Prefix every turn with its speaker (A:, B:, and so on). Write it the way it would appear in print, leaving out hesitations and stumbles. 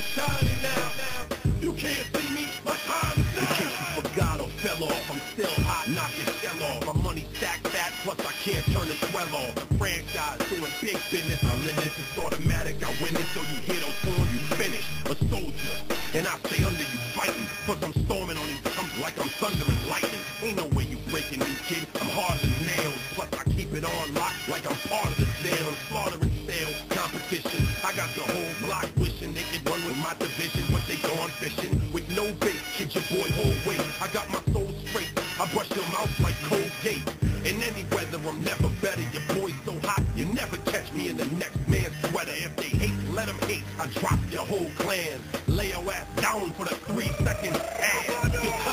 A: I'm shining now. You can't see me, my time is now. In case you forgot or fell off, I'm still hot, knocking shell off. My money stacked fat, plus I can't turn the swell off. The franchise doing big business, I'm in this, it's automatic. I win it, so you hear those horns, you finish. A soldier, and I stay under you fighting. Plus I'm storming on these jumps like I'm thunder and lightning. Ain't no way you breaking me, kid, I'm hard as nails. Plus I keep it on lock like I'm part of the sale. I'm slaughtering sales, competition. I got the whole block wishing they could run with my division, but they gone fishing with no bait. Kid your boy whole weight. I got my soul straight. I brush your mouth like Colgate. In any weather, I'm never better. Your boy's so hot, you never catch me in the next man's sweater. If they hate, let them hate. I drop your whole clan. Lay your ass down for the 3 seconds. Ass.